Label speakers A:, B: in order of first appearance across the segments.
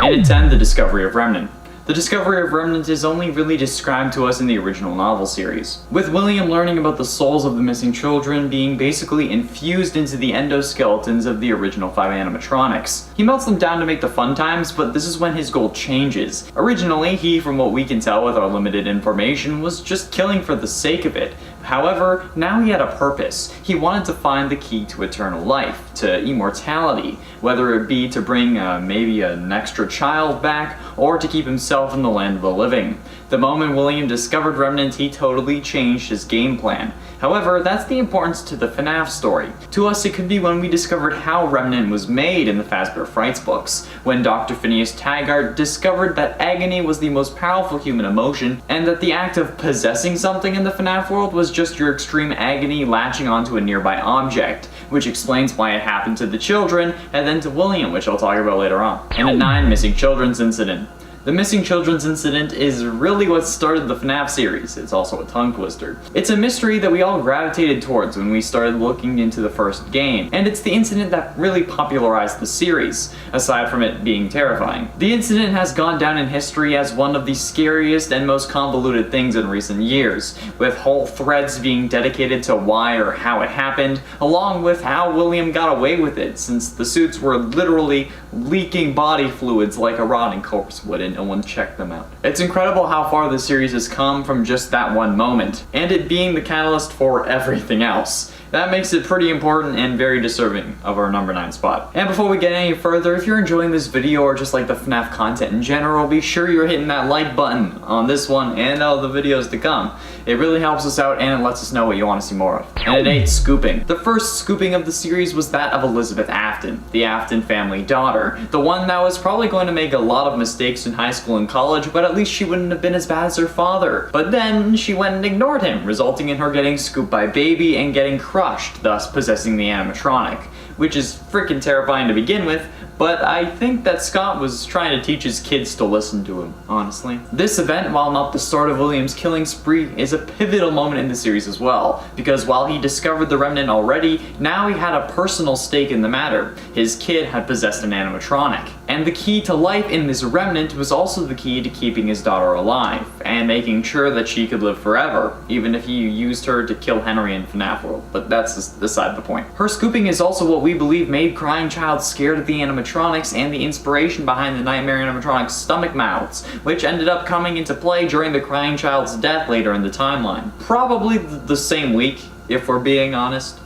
A: And at 10, the discovery of Remnant. The discovery of Remnant is only really described to us in the original novel series, with William learning about the souls of the missing children being basically infused into the endoskeletons of the original 5 animatronics. He melts them down to make the fun times, but this is when his goal changes. Originally, he, from what we can tell with our limited information, was just killing for the sake of it. However, now he had a purpose. He wanted to find the key to eternal life, to immortality, whether it be to bring maybe an extra child back, or to keep himself in the land of the living. The moment William discovered Remnant, he totally changed his game plan. However, that's the importance to the FNAF story. To us, it could be when we discovered how Remnant was made in the Fazbear Frights books, when Dr. Phineas Taggart discovered that agony was the most powerful human emotion, and that the act of possessing something in the FNAF world was just your extreme agony latching onto a nearby object, which explains why it happened to the children, and then to William, which I'll talk about later on. And at 9, Missing Children's Incident. The Missing Children's Incident is really what started the FNAF series. It's also a tongue twister. It's a mystery that we all gravitated towards when we started looking into the first game, and it's the incident that really popularized the series, aside from it being terrifying. The incident has gone down in history as one of the scariest and most convoluted things in recent years, with whole threads being dedicated to why or how it happened, along with how William got away with it, since the suits were literally leaking body fluids like a rotting corpse would, and no one checked them out. It's incredible how far the series has come from just that one moment, and it being the catalyst for everything else. That makes it pretty important and very deserving of our number 9 spot. And before we get any further, if you're enjoying this video or just like the FNAF content in general, be sure you're hitting that like button on this one and all the videos to come. It really helps us out and it lets us know what you want to see more of. And at 8, scooping. The first scooping of the series was that of Elizabeth Afton, the Afton family daughter. The one that was probably going to make a lot of mistakes in high school and college, but at least she wouldn't have been as bad as her father. But then she went and ignored him, resulting in her getting scooped by Baby and getting crushed, thus possessing the animatronic, which is freaking terrifying to begin with, but I think that Scott was trying to teach his kids to listen to him, honestly. This event, while not the start of William's killing spree, is a pivotal moment in the series as well, because while he discovered the Remnant already, now he had a personal stake in the matter. His kid had possessed an animatronic, and the key to life in this Remnant was also the key to keeping his daughter alive, and making sure that she could live forever, even if he used her to kill Henry in FNAF World, but that's beside the point. Her scooping is also what we believe made Crying Child scared of the animatronics and the inspiration behind the Nightmare animatronics' stomach mouths, which ended up coming into play during the Crying Child's death later in the timeline. Probably the same week, if we're being honest.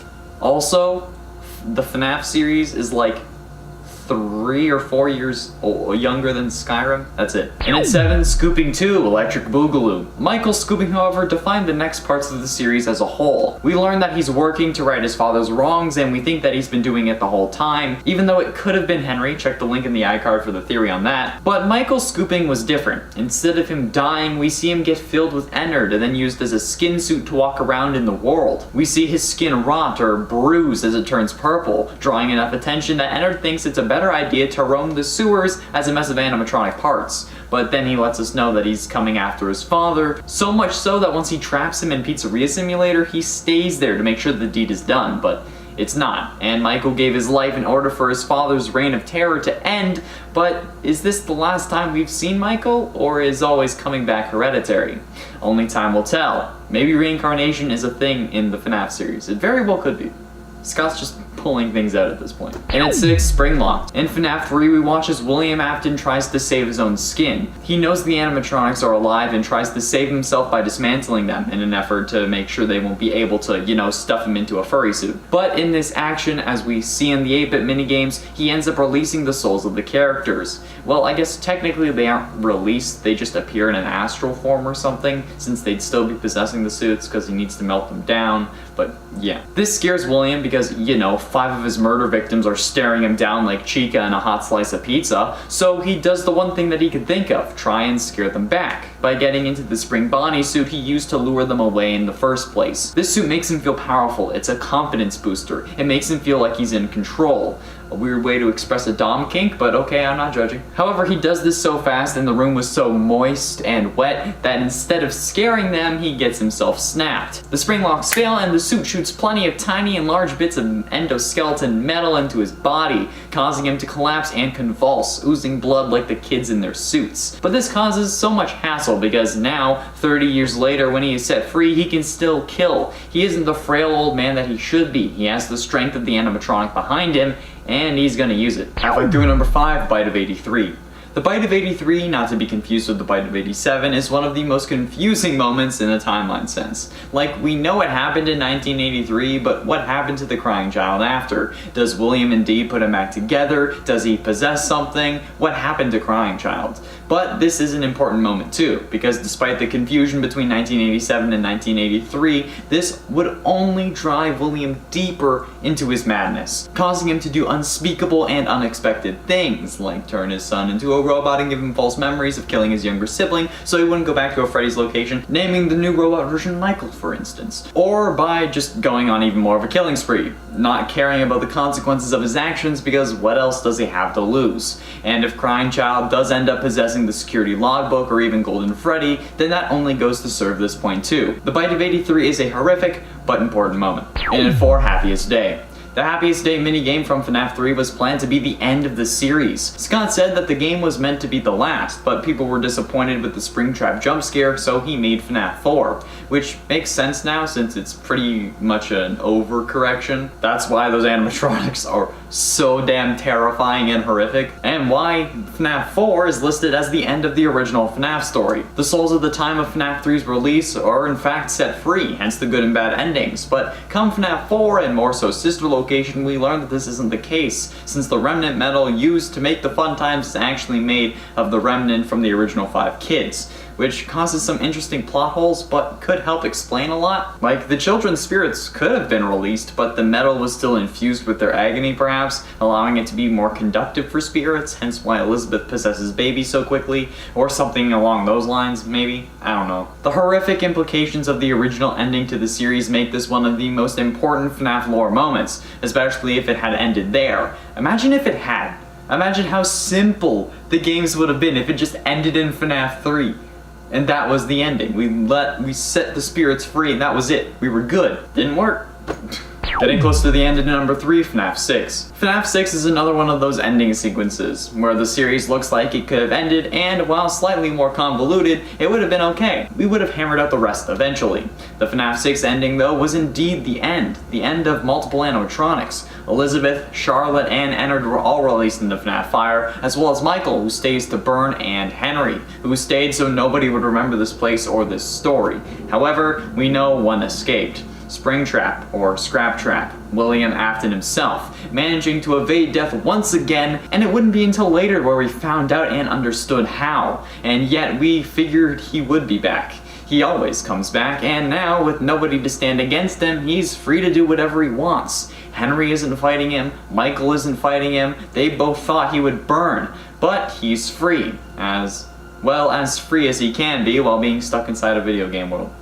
A: Also, the FNAF series is like 3 or 4 years younger than Skyrim. That's it. And at 7, Scooping 2, Electric Boogaloo. Michael's scooping, however, defined the next parts of the series as a whole. We learned that he's working to right his father's wrongs, and we think that he's been doing it the whole time, even though it could have been Henry. Check the link in the iCard for the theory on that. But Michael's scooping was different. Instead of him dying, we see him get filled with Ennard and then used as a skin suit to walk around in the world. We see his skin rot or bruise as it turns purple, drawing enough attention that Ennard thinks it's a better idea to roam the sewers as a mess of animatronic parts. But then he lets us know that he's coming after his father, so much so that once he traps him in Pizzeria Simulator, he stays there to make sure the deed is done, but it's not. And Michael gave his life in order for his father's reign of terror to end, but is this the last time we've seen Michael, or is always coming back hereditary? Only time will tell. Maybe reincarnation is a thing in the FNAF series. It very well could be. Scott's just pulling things out at this point. And at 6, Springlocked. In FNAF 3, we watch as William Afton tries to save his own skin. He knows the animatronics are alive and tries to save himself by dismantling them in an effort to make sure they won't be able to, you know, stuff him into a furry suit. But in this action, as we see in the 8-bit minigames, he ends up releasing the souls of the characters. Well, I guess technically they aren't released, they just appear in an astral form or something, since they'd still be possessing the suits because he needs to melt them down, but yeah. This scares William because, you know, 5 of his murder victims are staring him down like Chica in a hot slice of pizza, so he does the one thing that he could think of, try and scare them back, by getting into the Spring Bonnie suit he used to lure them away in the first place. This suit makes him feel powerful, it's a confidence booster, it makes him feel like he's in control. A weird way to express a dom kink, but okay, I'm not judging. However, he does this so fast and the room was so moist and wet that instead of scaring them, he gets himself snapped. The spring locks fail and the suit shoots plenty of tiny and large bits of endoskeleton metal into his body, causing him to collapse and convulse, oozing blood like the kids in their suits. But this causes so much hassle because now, 30 years later, when he is set free, he can still kill. He isn't the frail old man that he should be. He has the strength of the animatronic behind him, and he's gonna use it. Halfway through number 5, Bite of 83. The Bite of 83, not to be confused with the Bite of 87, is one of the most confusing moments in a timeline sense. Like, we know it happened in 1983, but what happened to the crying child after? Does William indeed put him back together? Does he possess something? What happened to crying child? But this is an important moment too, because despite the confusion between 1987 and 1983, this would only drive William deeper into his madness, causing him to do unspeakable and unexpected things, like turn his son into a robot and give him false memories of killing his younger sibling so he wouldn't go back to a Freddy's location, naming the new robot version Michael, for instance. Or by just going on even more of a killing spree, not caring about the consequences of his actions because what else does he have to lose? And if crying child does end up possessing the security logbook or even Golden Freddy, then that only goes to serve this point too. The Bite of 83 is a horrific but important moment. And at 4, Happiest Day. The Happiest Day minigame from FNAF 3 was planned to be the end of the series. Scott said that the game was meant to be the last, but people were disappointed with the Springtrap jump scare, so he made FNAF 4, which makes sense now since it's pretty much an overcorrection. That's why those animatronics are so damn terrifying and horrific, and why FNAF 4 is listed as the end of the original FNAF story. The souls at the time of FNAF 3's release are in fact set free, hence the good and bad endings, but come FNAF 4 and more so sister location, we learned that this isn't the case, since the remnant metal used to make the fun times is actually made of the remnant from the original 5 kids, which causes some interesting plot holes but could help explain a lot. Like, the children's spirits could have been released, but the metal was still infused with their agony perhaps, allowing it to be more conductive for spirits, hence why Elizabeth possesses baby so quickly, or something along those lines maybe, I don't know. The horrific implications of the original ending to the series make this one of the most important FNAF lore moments, especially if it had ended there. Imagine if it had. Imagine how simple the games would have been if it just ended in FNAF 3. And that was the ending. We set the spirits free and that was it. We were good. Didn't work. Getting close to the end of number 3, FNAF 6. FNAF 6 is another one of those ending sequences, where the series looks like it could have ended, and while slightly more convoluted, it would have been okay. We would have hammered out the rest eventually. The FNAF 6 ending, though, was indeed the end of multiple animatronics. Elizabeth, Charlotte, and Ennard were all released in the FNAF fire, as well as Michael, who stays to burn, and Henry, who stayed so nobody would remember this place or this story. However, we know one escaped. Springtrap, or Scrap Trap, William Afton himself, managing to evade death once again, and it wouldn't be until later where we found out and understood how, and yet we figured he would be back. He always comes back, and now, with nobody to stand against him, he's free to do whatever he wants. Henry isn't fighting him, Michael isn't fighting him, they both thought he would burn, but he's free, as free as he can be while being stuck inside a video game world.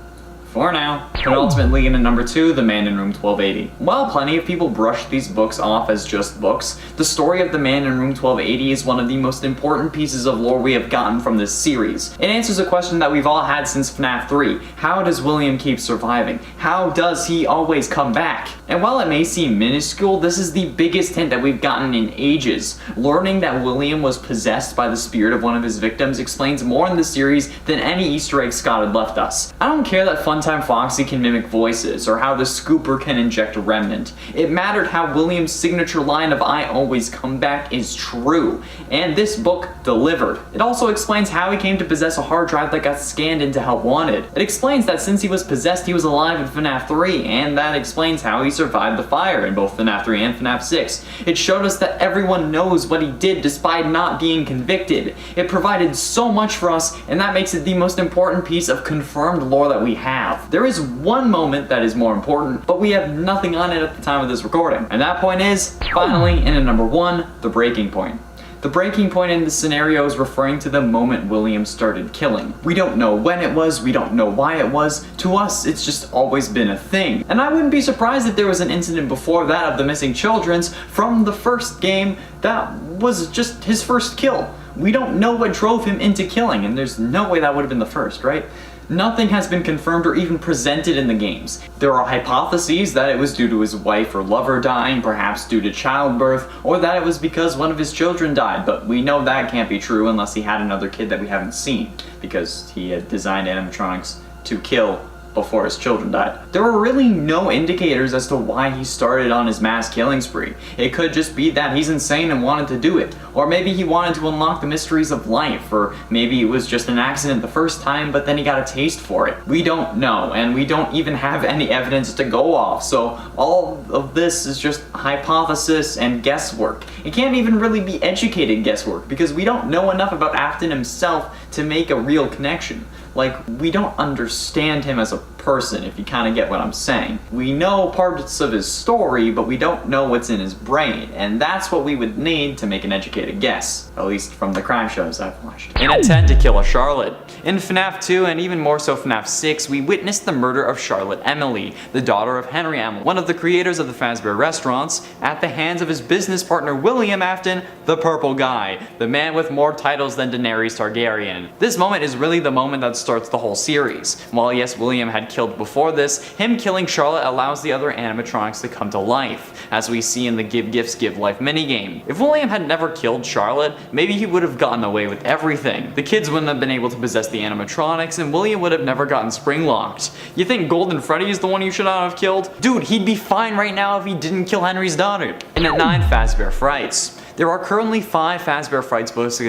A: For now. Penultimately in number 2, The Man in Room 1280. While plenty of people brush these books off as just books, the story of The Man in Room 1280 is one of the most important pieces of lore we have gotten from this series. It answers a question that we've all had since FNAF 3. How does William keep surviving? How does he always come back? And while it may seem minuscule, this is the biggest hint that we've gotten in ages. Learning that William was possessed by the spirit of one of his victims explains more in the series than any Easter egg Scott had left us. I don't care that Funtime Foxy can mimic voices, or how the Scooper can inject a remnant. It mattered how William's signature line of "I always come back" is true, and this book delivered. It also explains how he came to possess a hard drive that got scanned into Help Wanted. It explains that since he was possessed, he was alive in FNAF 3, and that explains how he survived the fire in both FNAF 3 and FNAF 6. It showed us that everyone knows what he did despite not being convicted. It provided so much for us, and that makes it the most important piece of confirmed lore that we have. There is one moment that is more important, but we have nothing on it at the time of this recording. And that point is, finally, in number 1, the breaking point. The breaking point in this scenario is referring to the moment William started killing. We don't know when it was, we don't know why it was. To us, it's just always been a thing. And I wouldn't be surprised if there was an incident before that of the missing children's from the first game that was just his first kill. We don't know what drove him into killing, and there's no way that would have been the first, right? Nothing has been confirmed or even presented in the games. There are hypotheses that it was due to his wife or lover dying, perhaps due to childbirth, or that it was because one of his children died, but we know that can't be true unless he had another kid that we haven't seen, because he had designed animatronics to kill before his children died. There were really no indicators as to why he started on his mass killing spree. It could just be that he's insane and wanted to do it, or maybe he wanted to unlock the mysteries of life, or maybe it was just an accident the first time but then he got a taste for it. We don't know, and we don't even have any evidence to go off, so all of this is just hypothesis and guesswork. It can't even really be educated guesswork because we don't know enough about Afton himself to make a real connection. Like, we don't understand him as a person, if you kind of get what I'm saying. We know parts of his story, but we don't know what's in his brain, and that's what we would need to make an educated guess, at least from the crime shows I've watched. In attempt to kill a Charlotte. In FNAF 2, and even more so FNAF 6, we witnessed the murder of Charlotte Emily, the daughter of Henry Emily, one of the creators of the Fazbear restaurants, at the hands of his business partner William Afton, the Purple Guy, the man with more titles than Daenerys Targaryen. This moment is really the moment that starts the whole series. While yes, William had killed before this, him killing Charlotte allows the other animatronics to come to life, as we see in the Give Gifts Give Life minigame. If William had never killed Charlotte, maybe he would have gotten away with everything. The kids wouldn't have been able to possess the animatronics, and William would have never gotten spring locked. You think Golden Freddy is the one you should not have killed? Dude, he'd be fine right now if he didn't kill Henry's daughter. And at 9, Fazbear Frights. There are currently 5 Fazbear Frights books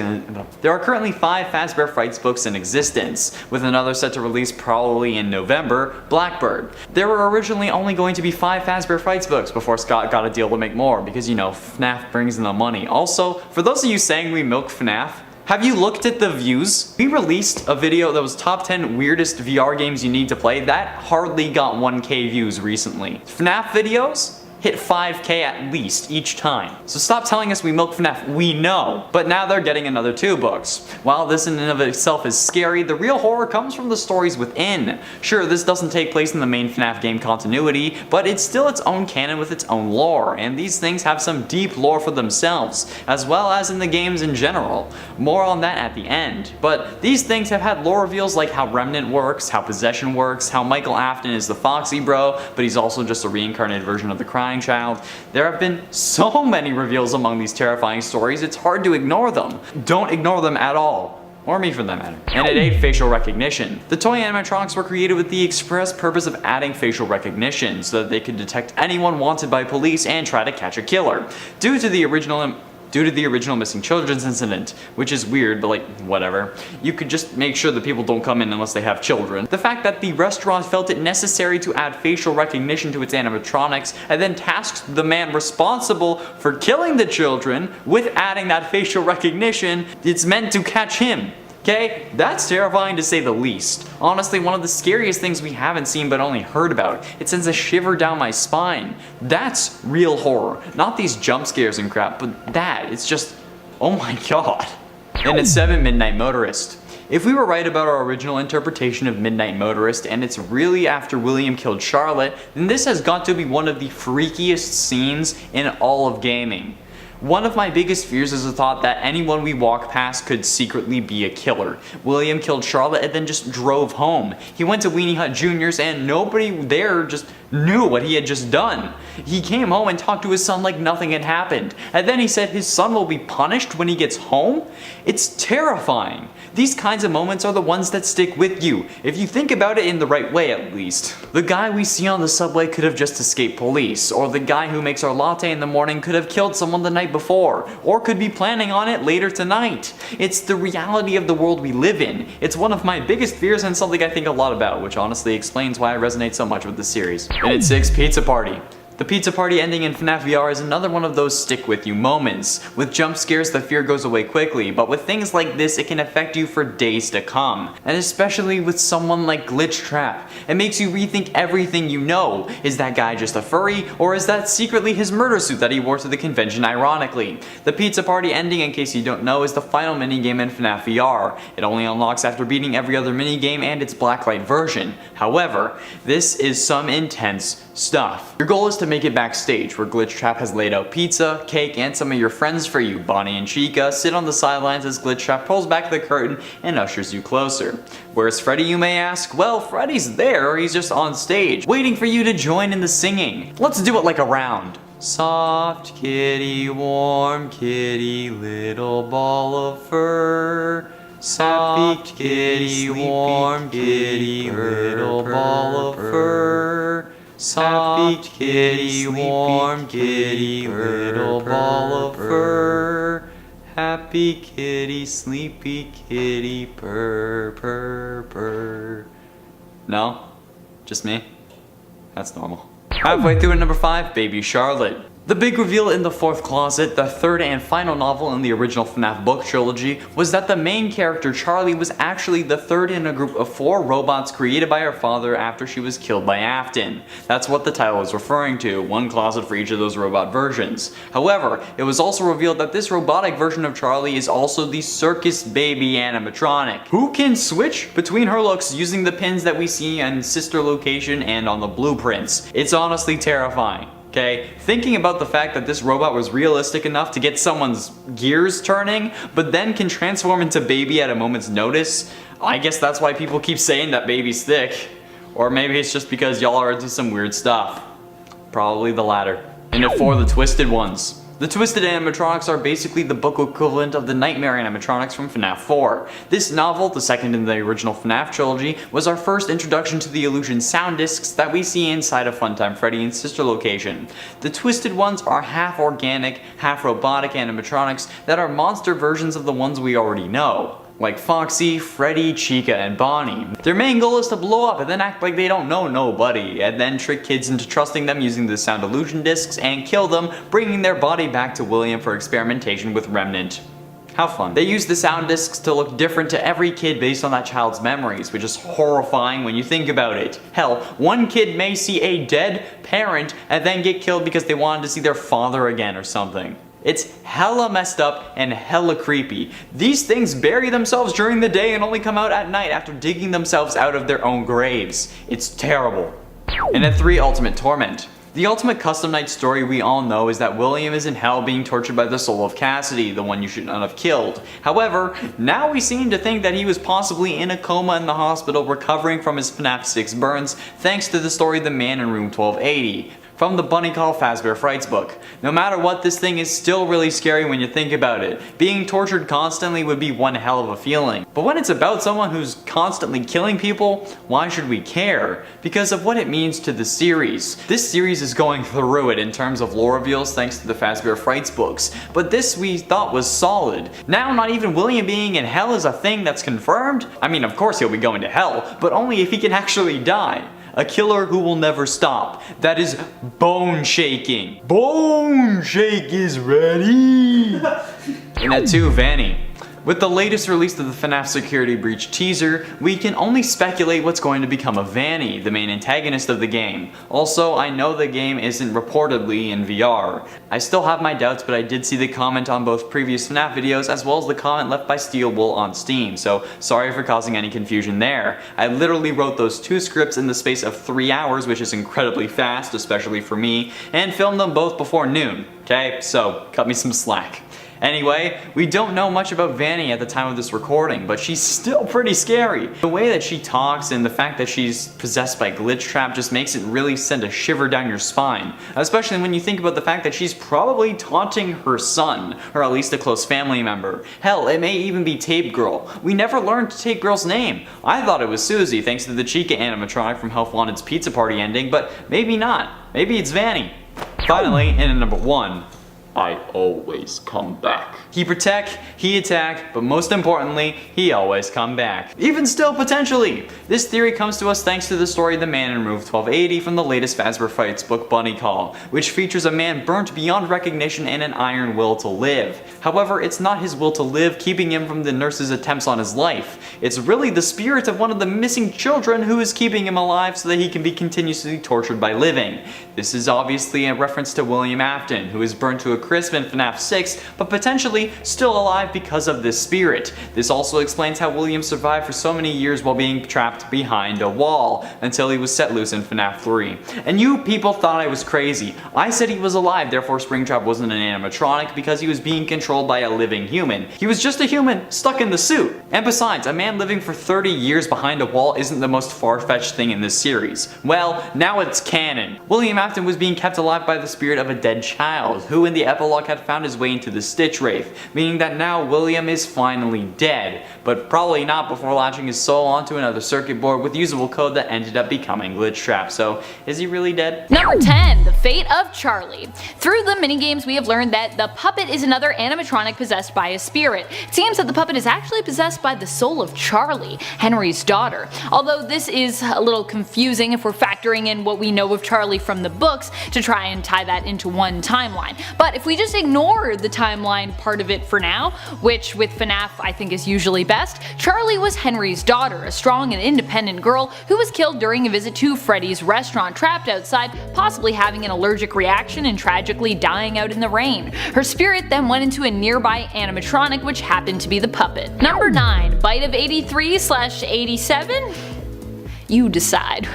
A: in existence, with another set to release probably in November, Blackbird. There were originally only going to be 5 Fazbear Frights books before Scott got a deal to make more, because you know, FNAF brings in the money. Also, for those of you saying we milk FNAF, have you looked at the views? We released a video that was top 10 weirdest VR games you need to play. That hardly got 1K views recently. FNAF videos hit 5K at least each time. So stop telling us we milk FNAF, we know. But now they're getting another 2 books. While this in and of itself is scary, the real horror comes from the stories within. Sure, this doesn't take place in the main FNAF game continuity, but it's still its own canon with its own lore, and these things have some deep lore for themselves, as well as in the games in general. More on that at the end. But these things have had lore reveals like how Remnant works, how Possession works, how Michael Afton is the Foxy Bro, but he's also just a reincarnated version of the Crying Child. There have been so many reveals among these terrifying stories, it's hard to ignore them. Don't ignore them at all. Or me for that matter. And it 8, facial recognition. The toy animatronics were created with the express purpose of adding facial recognition so that they could detect anyone wanted by police and try to catch a killer. Due to the original missing children's incident, which is weird, but like, whatever. You could just make sure that people don't come in unless they have children. The fact that the restaurant felt it necessary to add facial recognition to its animatronics and then tasked the man responsible for killing the children with adding that facial recognition, it's meant to catch him. Okay, that's terrifying to say the least. Honestly, one of the scariest things we haven't seen but only heard about. It sends a shiver down my spine. That's real horror. Not these jump scares and crap, but that, it's just, oh my god. And at 7, Midnight Motorist. If we were right about our original interpretation of Midnight Motorist, and it's really after William killed Charlotte, then this has got to be one of the freakiest scenes in all of gaming. One of my biggest fears is the thought that anyone we walk past could secretly be a killer. William killed Charlotte and then just drove home. He went to Weenie Hut Jr.'s and nobody there just knew what he had just done. He came home and talked to his son like nothing had happened. And then he said his son will be punished when he gets home? It's terrifying. These kinds of moments are the ones that stick with you, if you think about it in the right way at least. The guy we see on the subway could have just escaped police, or the guy who makes our latte in the morning could have killed someone the night before, or could be planning on it later tonight. It's the reality of the world we live in. It's one of my biggest fears and something I think a lot about, which honestly explains why I resonate so much with the series. And at 6, Pizza Party. The pizza party ending in FNAF VR is another one of those stick with you moments. With jump scares, the fear goes away quickly, but with things like this, it can affect you for days to come. And especially with someone like Glitch Trap, it makes you rethink everything you know. Is that guy just a furry, or is that secretly his murder suit that he wore to the convention ironically? The pizza party ending, in case you don't know, is the final minigame in FNAF VR. It only unlocks after beating every other minigame and its blacklight version. However, this is some intense stuff. Your goal is to to make it backstage, where Glitchtrap has laid out pizza, cake, and some of your friends for you. Bonnie and Chica sit on the sidelines as Glitchtrap pulls back the curtain and ushers you closer. Where's Freddy, you may ask? Well, Freddy's there, he's just on stage, waiting for you to join in the singing. Let's do it like a round. Soft kitty, warm kitty, little ball of fur. Soft kitty, warm kitty, little ball of fur. Soft kitty, warm kitty, little ball of fur. Happy kitty, sleepy kitty, purr, purr, purr. No? Just me? That's normal. Halfway through at number 5, Baby Charlotte. The big reveal in The Fourth Closet, the third and final novel in the original FNAF book trilogy, was that the main character Charlie was actually the third in a group of 4 robots created by her father after she was killed by Afton. That's what the title is referring to, one closet for each of those robot versions. However, it was also revealed that this robotic version of Charlie is also the circus baby animatronic, who can switch between her looks using the pins that we see in Sister Location and on the blueprints. It's honestly terrifying. Okay, thinking about the fact that this robot was realistic enough to get someone's gears turning, but then can transform into baby at a moment's notice, I guess that's why people keep saying that baby's thick. Or maybe it's just because y'all are into some weird stuff. Probably the latter. And at 4, the Twisted Ones. The Twisted animatronics are basically the book equivalent of the Nightmare animatronics from FNAF 4. This novel, the second in the original FNAF trilogy, was our first introduction to the illusion sound discs that we see inside of Funtime Freddy and Sister Location. The Twisted Ones are half organic, half robotic animatronics that are monster versions of the ones we already know, like Foxy, Freddy, Chica, and Bonnie. Their main goal is to blow up and then act like they don't know nobody, and then trick kids into trusting them using the sound illusion discs and kill them, bringing their body back to William for experimentation with Remnant. How fun. They use the sound discs to look different to every kid based on that child's memories, which is horrifying when you think about it. Hell, one kid may see a dead parent and then get killed because they wanted to see their father again or something. It's hella messed up and hella creepy. These things bury themselves during the day and only come out at night after digging themselves out of their own graves. It's terrible. And at 3, Ultimate Torment. The ultimate custom night story we all know is that William is in hell being tortured by the soul of Cassidy, the one you should not have killed. However, now we seem to think that he was possibly in a coma in the hospital recovering from his FNAF 6 burns thanks to the story The Man in Room 1280. From the Bunny Call Fazbear Frights book. No matter what, this thing is still really scary when you think about it. Being tortured constantly would be one hell of a feeling. But when it's about someone who's constantly killing people, why should we care? Because of what it means to the series. This series is going through it in terms of lore reveals thanks to the Fazbear Frights books, but this we thought was solid. Now not even William being in hell is a thing that's confirmed. I mean, of course he'll be going to hell, but only if he can actually die. A killer who will never stop. That is bone shaking. Bone shake is ready. And at 2, Vanny. With the latest release of the FNAF Security Breach teaser, we can only speculate what's going to become of Vanny, the main antagonist of the game. Also, I know the game isn't reportedly in VR. I still have my doubts, but I did see the comment on both previous FNAF videos as well as the comment left by Steelwool on Steam, so sorry for causing any confusion there. I literally wrote those 2 scripts in the space of 3 hours, which is incredibly fast, especially for me, and filmed them both before noon. Okay, so cut me some slack. Anyway, we don't know much about Vanny at the time of this recording, but she's still pretty scary. The way that she talks and the fact that she's possessed by Glitchtrap just makes it really send a shiver down your spine. Especially when you think about the fact that she's probably taunting her son, or at least a close family member. Hell, it may even be Tape Girl. We never learned Tape Girl's name. I thought it was Susie thanks to the Chica animatronic from Health Wanted's Pizza Party ending, but maybe not. Maybe it's Vanny. Finally, and at number 1, I always come back. He protect, he attack, but most importantly, he always come back. Even still, potentially! This theory comes to us thanks to the story The Man in Room 1280 from the latest Fazbear Frights book Bunny Call, which features a man burnt beyond recognition and an iron will to live. However, it's not his will to live keeping him from the nurse's attempts on his life. It's really the spirit of one of the missing children who is keeping him alive so that he can be continuously tortured by living. This is obviously a reference to William Afton, who is burnt to a crisp in FNAF 6, but potentially still alive because of this spirit. This also explains how William survived for so many years while being trapped behind a wall, until he was set loose in FNAF 3. And you people thought I was crazy. I said he was alive, therefore Springtrap wasn't an animatronic because he was being controlled by a living human. He was just a human stuck in the suit. And besides, a man living for 30 years behind a wall isn't the most far-fetched thing in this series. Well, now it's canon. William Afton was being kept alive by the spirit of a dead child, who in the epilogue had found his way into the Stitch Wraith, meaning that now William is finally dead, but probably not before latching his soul onto another circuit board with usable code that ended up becoming Glitch Trap. So, is he really dead?
B: Number 10. The Fate of Charlie. Through the minigames we have learned that the puppet is another animatronic possessed by a spirit. It seems that the puppet is actually possessed by the soul of Charlie, Henry's daughter. Although this is a little confusing if we're factoring in what we know of Charlie from the books to try and tie that into one timeline. But if we just ignore the timeline part of it for now, which with FNAF I think is usually best, Charlie was Henry's daughter, a strong and independent girl who was killed during a visit to Freddy's restaurant, trapped outside, possibly having an allergic reaction and tragically dying out in the rain. Her spirit then went into a nearby animatronic, which happened to be the puppet. Number 9. Bite of 83/87? You decide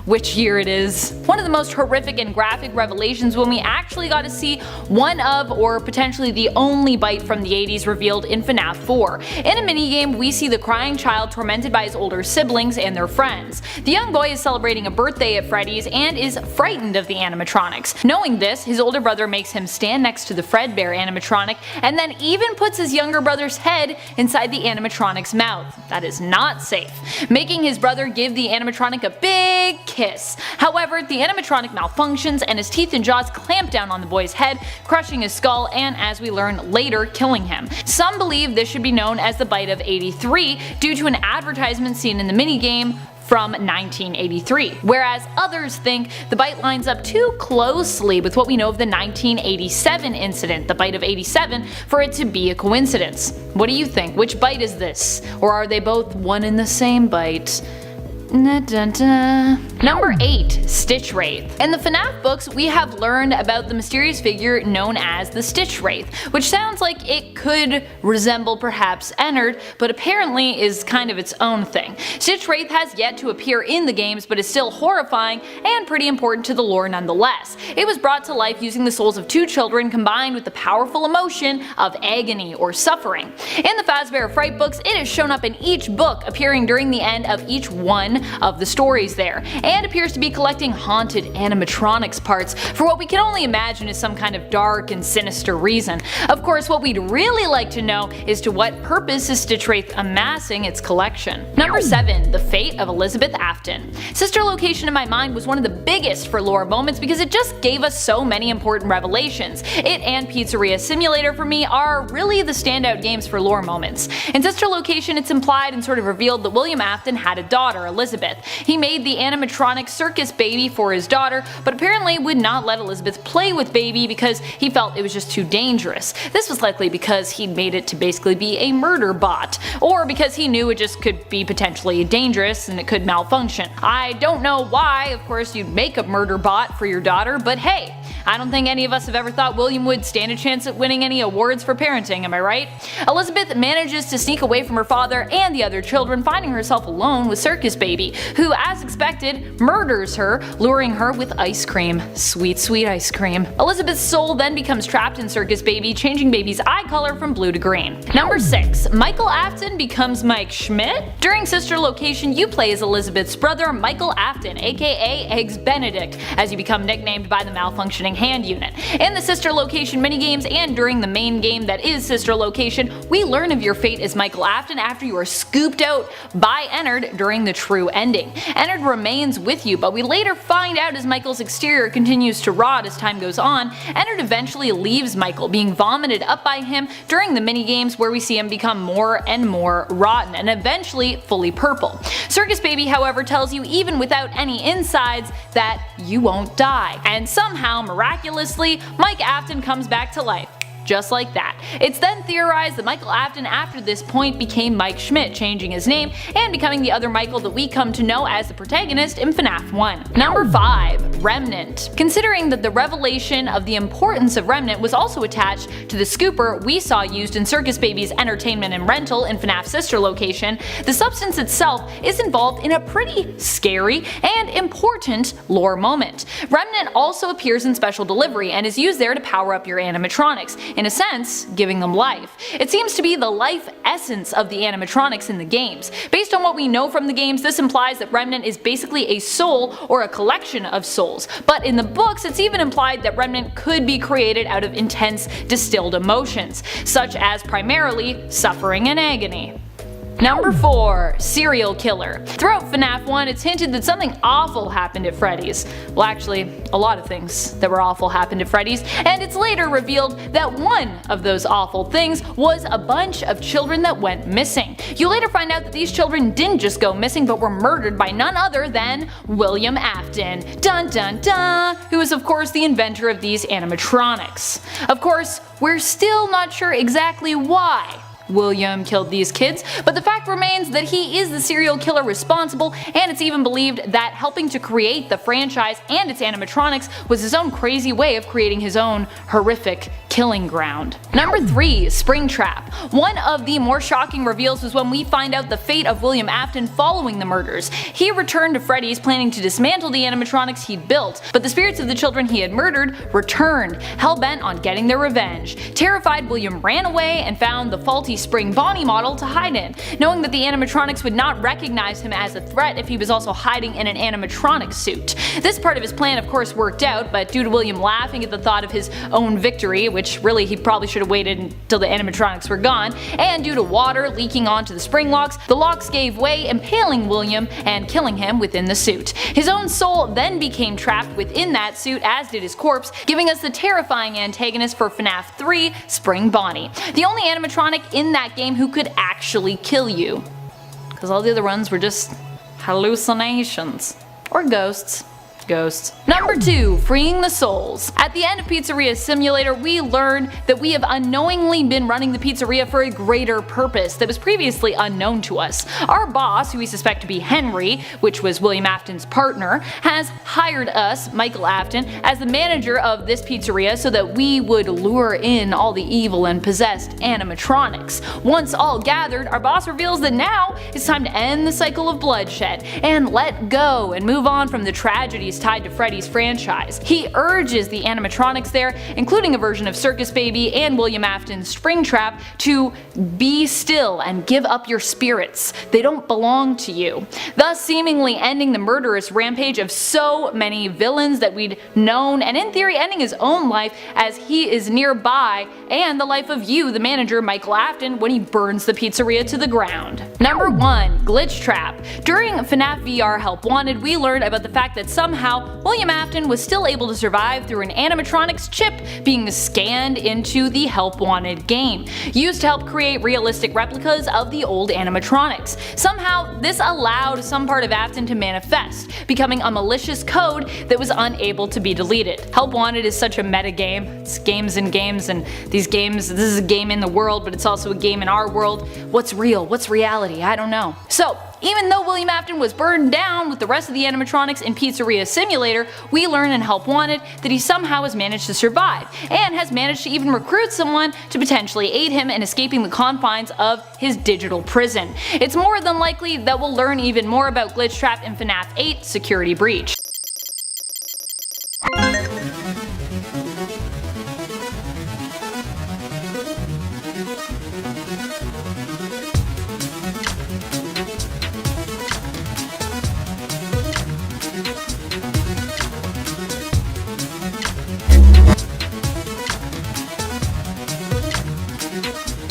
B: which year it is. One of the most horrific and graphic revelations when we actually got to see one of, or potentially the only bite from the 80s revealed in FNAF 4. In a minigame, we see the crying child tormented by his older siblings and their friends. The young boy is celebrating a birthday at Freddy's and is frightened of the animatronics. Knowing this, his older brother makes him stand next to the Fredbear animatronic and then even puts his younger brother's head inside the animatronic's mouth. That is not safe, making his brother give the animatronic a big kiss. However, the animatronic malfunctions and his teeth and jaws clamp down on the boy's head, crushing his skull and, as we learn later, killing him. Some believe this should be known as the Bite of 83 due to an advertisement seen in the minigame from 1983, whereas others think the bite lines up too closely with what we know of the 1987 incident, the Bite of 87, for it to be a coincidence. What do you think? Which bite is this? Or are they both one and the same bite? Number 8. Stitch Wraith. In the FNAF books, we have learned about the mysterious figure known as the Stitch Wraith, which sounds like it could resemble perhaps Ennard, but apparently is kind of its own thing. Stitch Wraith has yet to appear in the games, but is still horrifying and pretty important to the lore nonetheless. It was brought to life using the souls of 2 children combined with the powerful emotion of agony or suffering. In the Fazbear Fright books, it has shown up in each book, appearing during the end of each one of the stories there, and appears to be collecting haunted animatronics parts for what we can only imagine is some kind of dark and sinister reason. Of course, what we'd really like to know is to what purpose is Stitch Wraith amassing its collection. Number 7. The Fate of Elizabeth Afton. Sister Location in my mind was one of the biggest for lore moments because it just gave us so many important revelations. It and Pizzeria Simulator for me are really the standout games for lore moments. In Sister Location, it's implied and sort of revealed that William Afton had a daughter, Elizabeth. He made the animatronic circus baby for his daughter, but apparently would not let Elizabeth play with baby because he felt it was just too dangerous. This was likely because he'd made it to basically be a murder bot, or because he knew it just could be potentially dangerous and it could malfunction. I don't know why, of course, you'd make a murder bot for your daughter, but hey, I don't think any of us have ever thought William would stand a chance at winning any awards for parenting, am I right? Elizabeth manages to sneak away from her father and the other children, finding herself alone with Circus Baby, who, as expected, murders her, luring her with ice cream. Sweet, sweet ice cream. Elizabeth's soul then becomes trapped in Circus Baby, changing Baby's eye color from blue to green. Number 6. Michael Afton becomes Mike Schmidt. During Sister Location, you play as Elizabeth's brother, Michael Afton, aka Eggs Benedict, as you become nicknamed by the malfunctioning hand unit. In the Sister Location minigames and during the main game that is Sister Location, we learn of your fate as Michael Afton after you are scooped out by Ennard during the true ending. Ennard remains with you, but we later find out as Michael's exterior continues to rot as time goes on, Ennard eventually leaves Michael, being vomited up by him during the minigames where we see him become more and more rotten and eventually fully purple. Circus Baby, however, tells you even without any insides that you won't die, and somehow, miraculously, Mike Afton comes back to life. just like that. It's then theorized that Michael Afton after this point became Mike Schmidt, changing his name and becoming the other Michael that we come to know as the protagonist in FNAF 1. Number 5. Remnant. Considering that the revelation of the importance of Remnant was also attached to the scooper we saw used in Circus Baby's entertainment and rental in FNAF's sister location, the substance itself is involved in a pretty scary and important lore moment. Remnant also appears in Special Delivery and is used there to power up your animatronics, in a sense, giving them life. It seems to be the life essence of the animatronics in the games. Based on what we know from the games, this implies that Remnant is basically a soul or a collection of souls, but in the books it's even implied that Remnant could be created out of intense distilled emotions, such as primarily suffering and agony. Number 4. Serial Killer. Throughout FNAF 1, it's hinted that something awful happened at Freddy's. Well, actually, a lot of things that were awful happened at Freddy's, and it's later revealed that one of those awful things was a bunch of children that went missing. You later find out that these children didn't just go missing but were murdered by none other than William Afton, dun dun dun, who is of course the inventor of these animatronics. Of course, we're still not sure exactly why William killed these kids, but the fact remains that he is the serial killer responsible, and it's even believed that helping to create the franchise and its animatronics was his own crazy way of creating his own horrific killing ground. Number 3. Springtrap. One of the more shocking reveals was when we find out the fate of William Afton following the murders. He returned to Freddy's planning to dismantle the animatronics he'd built, but the spirits of the children he had murdered returned, hell-bent on getting their revenge. Terrified, William ran away and found the faulty Spring Bonnie model to hide in, knowing that the animatronics would not recognize him as a threat if he was also hiding in an animatronic suit. This part of his plan of course worked out, but due to William laughing at the thought of his own victory, which really he probably should have waited until the animatronics were gone, and due to water leaking onto the spring locks, the locks gave way, impaling William and killing him within the suit. His own soul then became trapped within that suit, as did his corpse, giving us the terrifying antagonist for FNAF 3, Spring Bonnie, the only animatronic in that game who could actually kill you, because all the other ones were just hallucinations or ghosts. Number 2. Freeing the souls. At the end of Pizzeria Simulator, we learn that we have unknowingly been running the pizzeria for a greater purpose that was previously unknown to us. Our boss, who we suspect to be Henry, which was William Afton's partner, has hired us, Michael Afton, as the manager of this pizzeria so that we would lure in all the evil and possessed animatronics. Once all gathered, our boss reveals that now it's time to end the cycle of bloodshed and let go and move on from the tragedies tied to Freddy's franchise. He urges the animatronics there, including a version of Circus Baby and William Afton's Springtrap, to be still and give up your spirits. They don't belong to you. Thus seemingly ending the murderous rampage of so many villains that we'd known, and in theory ending his own life as he is nearby, and the life of you, the manager, Michael Afton, when he burns the pizzeria to the ground. Number 1. Glitch Trap. During FNAF VR Help Wanted, we learned about the fact that somehow William Afton was still able to survive through an animatronics chip being scanned into the Help Wanted game, used to help create realistic replicas of the old animatronics. Somehow, this allowed some part of Afton to manifest, becoming a malicious code that was unable to be deleted. Help Wanted is such a meta game. It's games and games, and these games, this is a game in the world, but it's also a game in our world. What's real? What's reality? I don't know. So, even though William Afton was burned down with the rest of the animatronics in Pizzeria Simulator, we learn in Help Wanted that he somehow has managed to survive, and has managed to even recruit someone to potentially aid him in escaping the confines of his digital prison. It's more than likely that we'll learn even more about Glitch Trap in FNAF 8 Security Breach.